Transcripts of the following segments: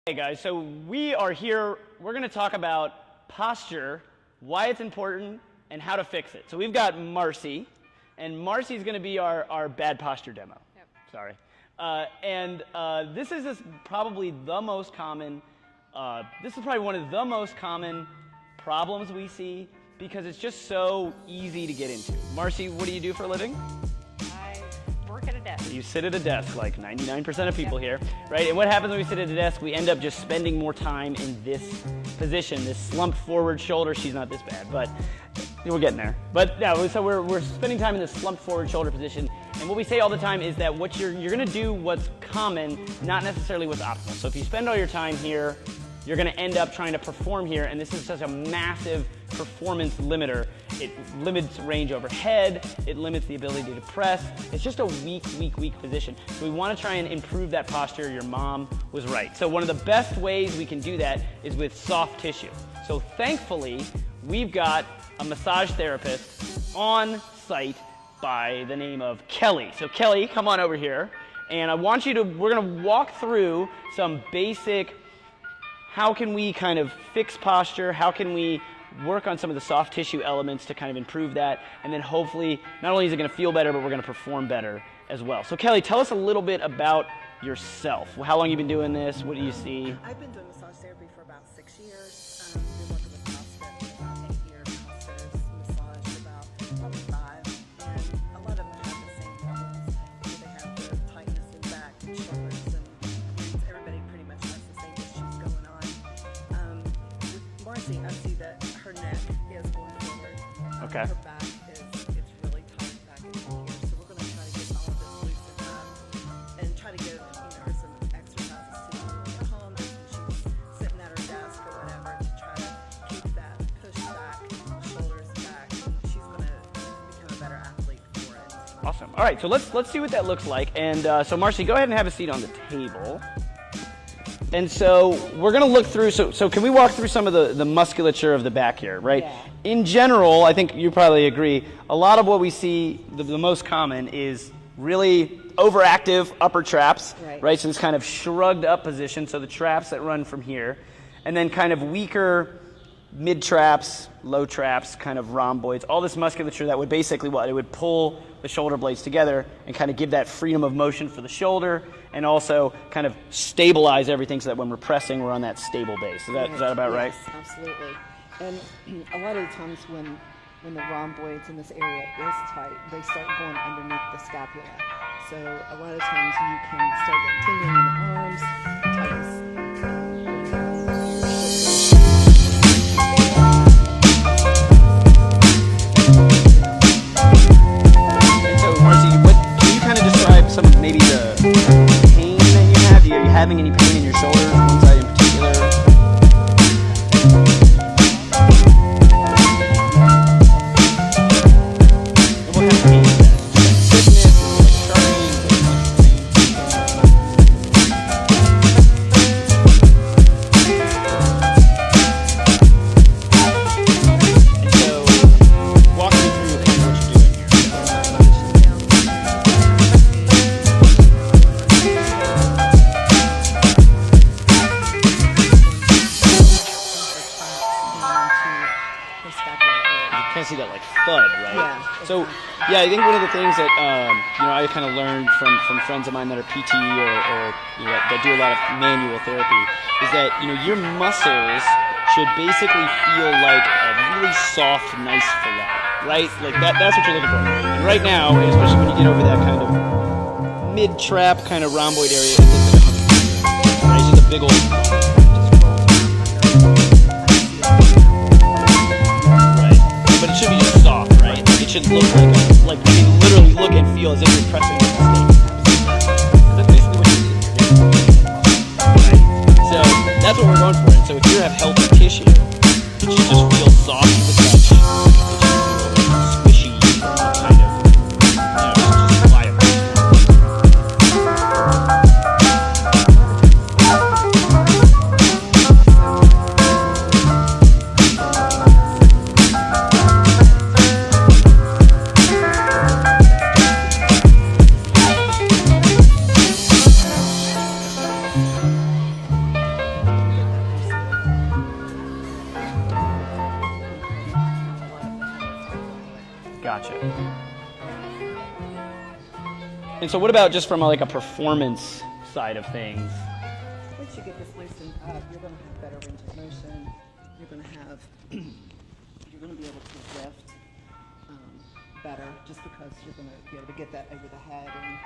Hey guys, so we are here, we're going to talk about posture, why it's important, and how to fix it. So we've got Marcy, and Marcy's going to be our bad posture demo. Yep. Sorry. This is probably the most common, this is probably one of the most common problems we see because it's just so easy to get into. Marcy, what do you do for a living? I work at a desk. You sit at a desk like 99% of people here, right? And what happens when we sit at a desk? We end up just spending more time in this position, this slumped forward shoulder. She's not this bad, but we're getting there. But yeah, so we're spending time in this slumped forward shoulder position. And what we say all the time is that what you're gonna do what's common, not necessarily what's optimal. So if you spend all your time here, you're going to end up trying to perform here, and this is such a massive performance limiter. It limits range overhead, it limits the ability to press. It's just a weak position. So we want to try and improve that posture. Your mom was right. So one of the best ways we can do that is with soft tissue. So thankfully, we've got a massage therapist on site by the name of Kelly. So Kelly, come on over here, and I want you to, we're going to walk through some basic how can we kind of fix posture? How can we work on some of the soft tissue elements to kind of improve that? And then hopefully, not only is it going to feel better, but we're going to perform better as well. So Kelly, tell us a little bit about yourself. How long have you been doing this? What do you see? I've been doing massage therapy for about 6 years. Been working with CrossFit for about 8 years. CrossFit massage about probably 5. And a lot of them have the same problems. They have the tightness in back and shoulders, and everybody pretty much has the same issues going on. With Marcy, I see that her neck is going forward. Okay. Her back it's really tight back in here. So we're going to try to get all of this loosened up and try to give her some exercises to do at home when she's sitting at her desk or whatever to try to keep that push back, shoulders back, and she's going to become a better athlete for it. Awesome. All right, so let's see what that looks like. And so Marcy, go ahead and have a seat on the table. And so we're going to look through, so can we walk through some of the musculature of the back here, right? Yeah. In general, I think you probably agree, a lot of what we see, the most common is really overactive upper traps, right? So this kind of shrugged up position, so the traps that run from here, and then kind of weaker mid traps, low traps, kind of rhomboids, all this musculature that would basically it would pull the shoulder blades together and kind of give that freedom of motion for the shoulder and also kind of stabilize everything so that when we're pressing, we're on that stable base. Is that about right? Yes, absolutely. And a lot of the times when the rhomboids in this area is tight, they start going underneath the scapula. So a lot of times you can start getting tingling in the arms, tightness. And so, Marcy, can you kind of describe some of maybe the pain that you have? Are you having any pain in your shoulders, one side in particular? And what kind of pain is that? Is it like stiffness? Is it like and so, walk me through kind of what you're doing here. You kind of see that like thud, right? Yeah. So, yeah, I think one of the things that I kind of learned from friends of mine that are PT or that do a lot of manual therapy is that your muscles should basically feel like a really soft, nice fillet, right? Like that's what you're looking for. And right now, especially when you get over that kind of mid-trap kind of rhomboid area, it looks like a honey. Right? It's just a big old. But it should be just soft, right? It should look literally look and feel as if you're pressing on the steak. That's basically what you're doing. Right? So that's what we're going for. And so if you have healthy tissue, it should just feel soft to the touch. It should feel squishy, kind of, just pliable. Gotcha. And so what about just from like a performance side of things? Once you get this loosened up, you're going to have better range of motion. You're going to have, you're going to be able to lift better, just because you're going to be able to get that over the head and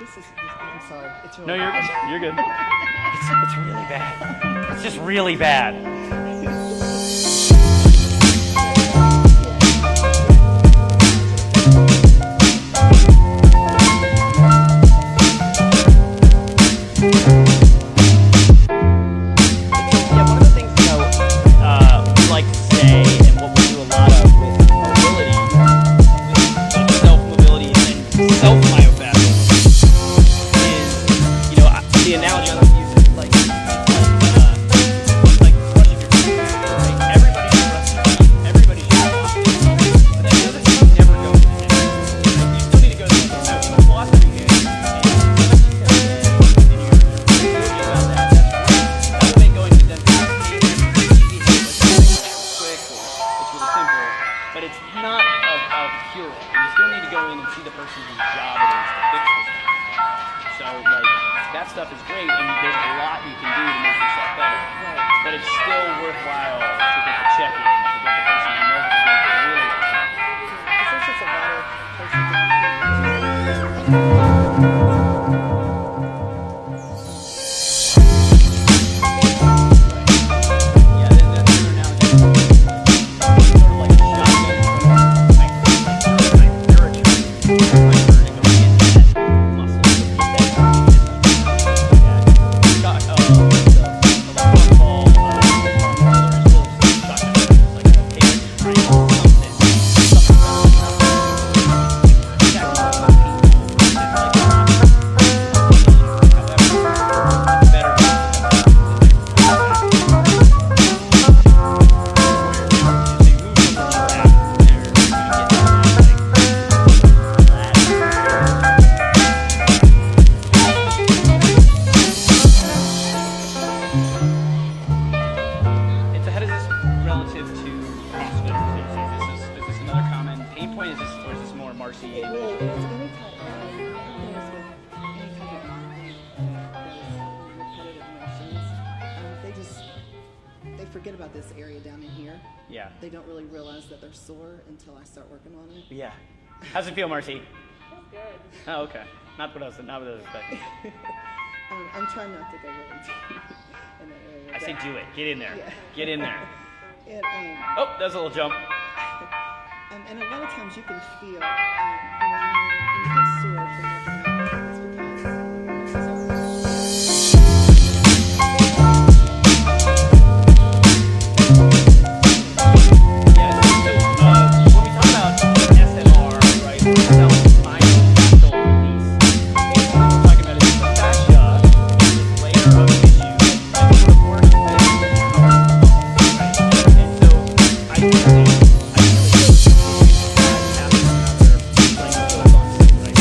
I'm sorry. It's really No, bad. you're good. It's really bad. It's just really bad. Yeah, one of the things, we like to say, and what we do a lot of with mobility, with self-mobility and self-myofascial, is, the analogy I like to use is like brushing your teeth. Right? Everybody should brush their teeth. Everybody should floss their teeth. But that doesn't mean you never go to the dentist. Right? You still need to go to the dentist. Now, if you floss every day, and you brush your teeth every day, and you're diligent about that, that's great. That will make going to the dentist easy. Quick, it's really simple. But it's not a cure. You still need to go in and see the person whose job it is to fix this. So, that stuff is great, and there's a lot you can do to make yourself better. Right. But it's still worthwhile to get the check-in, to get the person who knows what they're doing really. Because there's just a lot of places that you can Yeah, that's another analogy. Sort of like a shotgun approach, like you're a tree, to go get that muscle, to get that shot, the long ball, is really just a shotgun. It's like, okay, let's try something And so how does this relative to CrossFit? Is this another common pain point? Or is this more Marcy? It really is. Any type of any type of mind those repetitive motions, they forget about this area down in here. Yeah. They don't really realize that they're sore until I start working on it. Yeah. How's it feel, Marcy? Feels good. Oh, okay. Not what I was expecting. I'm trying not to go really deep in that area. I say but- do it. Get in there. Yeah. Get in there. It, Oh, that's a little jump. and a lot of times you can feel, when you get sore from working out, it's because this is our Yeah, so when we talk about SMR, right, or self-myofascial release, basically what we're talking about is the fascia, this layer of tissue that sort of works with our muscles, right? And so I really go to tissue bypassing another, like goes on, right?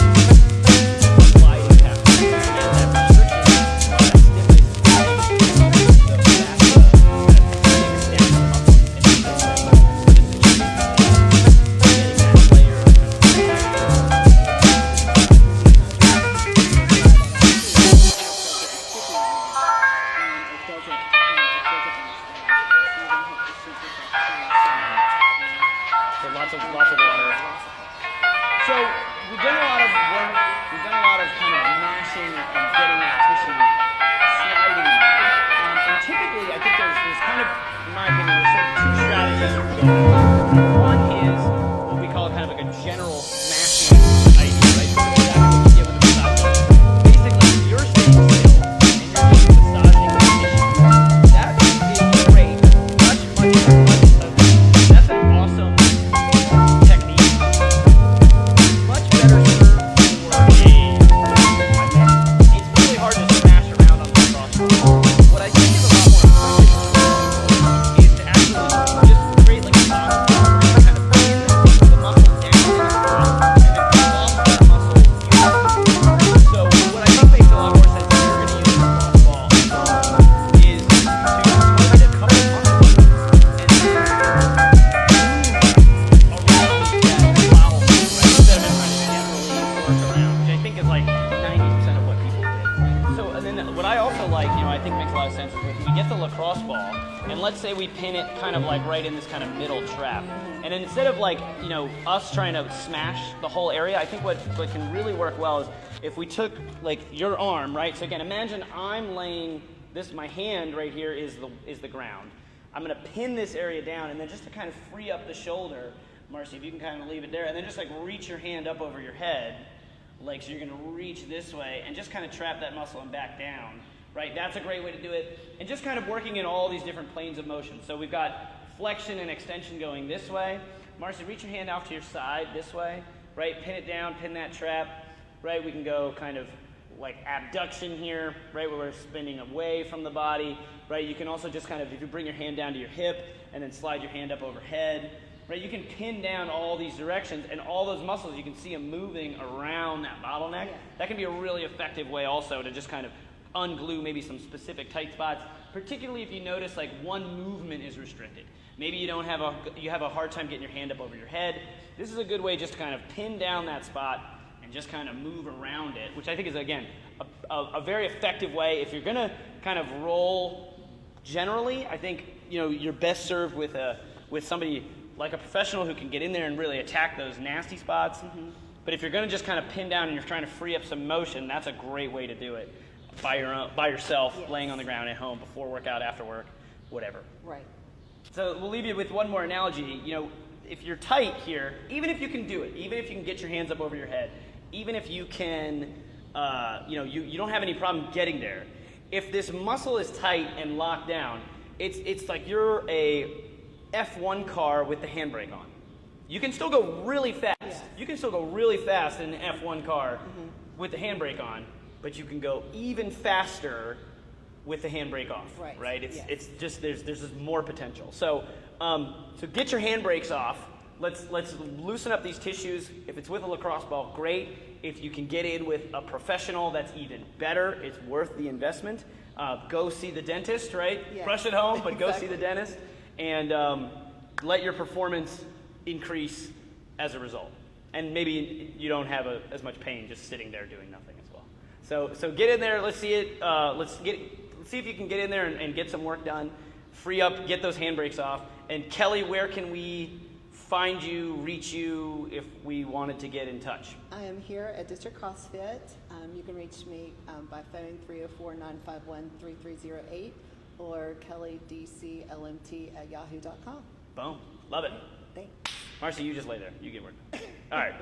It's sliding past it. And that restriction, that stiffness, the fascia that sticks down the muscle. And this is getting that layer of so lots of water. So we've done a lot of work. We've done a lot of kind of mashing and getting that tissue sliding. And typically, I think there's kind of, in my opinion, there's sort of two strategies you can go with. One is what we call kind of like a general smashing idea, right? Sort of exactly what you get with a massage gun. Basically, if you're staying still and you're just massaging the tissue, that is great. That's an awesome technique. Much better served for it's really hard to smash around on the crossbar. What I think is a lot more effective is to actually just create like a soft say we pin it kind of like right in this kind of middle trap. And instead of like, you know, us trying to smash the whole area, I think what can really work well is if we took like your arm, right? So again, imagine I'm laying this, my hand right here is the ground. I'm gonna pin this area down, and then just to kind of free up the shoulder, Marcy, if you can kind of leave it there, and then just like reach your hand up over your head, like so you're gonna reach this way, and just kind of trap that muscle and back down, right? That's a great way to do it, and just kind of working in all these different planes of motion. So we've got flexion and extension going this way. Marcy, reach your hand off to your side this way, right? Pin it down, pin that trap, right? We can go kind of like abduction here, right, where we're spinning away from the body, right? You can also just kind of, if you bring your hand down to your hip and then slide your hand up overhead, right? You can pin down all these directions, and all those muscles, you can see them moving around that bottleneck. Yeah. That can be a really effective way also to just kind of unglue maybe some specific tight spots, particularly if you notice like one movement is restricted. Maybe you don't have you have a hard time getting your hand up over your head. This is a good way just to kind of pin down that spot and just kind of move around it, which I think is, again, a very effective way. If you're gonna kind of roll generally, I think, you know, you're best served with somebody like a professional who can get in there and really attack those nasty spots. But if you're gonna just kind of pin down and you're trying to free up some motion, that's a great way to do it by yourself, Yes. laying on the ground at home, before workout, after work, whatever. Right. So we'll leave you with one more analogy. You know, if you're tight here, even if you can do it, even if you can get your hands up over your head, even if you can, you know, you don't have any problem getting there. If this muscle is tight and locked down, it's like you're a F1 car with the handbrake on. You can still go really fast. Yeah. You can still go really fast in an F1 car with the handbrake on, but you can go even faster with the handbrake off. Right. It's Yes. it's just there's just more potential. So so get your handbrakes off. Let's loosen up these tissues. If it's with a lacrosse ball, great. If you can get in with a professional, that's even better. It's worth the investment. Go see the dentist, right? Yeah. Brush at home, but go see Exactly. the dentist, and let your performance increase as a result. And maybe you don't have as much pain just sitting there doing nothing as well. So get in there. Let's see it. Let's see if you can get in there and get some work done. Free up, get those handbrakes off. And Kelly, where can we find you, reach you if we wanted to get in touch? I am here at District CrossFit. You can reach me by phone 304-951-3308 or kellydclmt@yahoo.com. Boom. Love it. Thanks. Marcy, you just lay there. You get work. All right.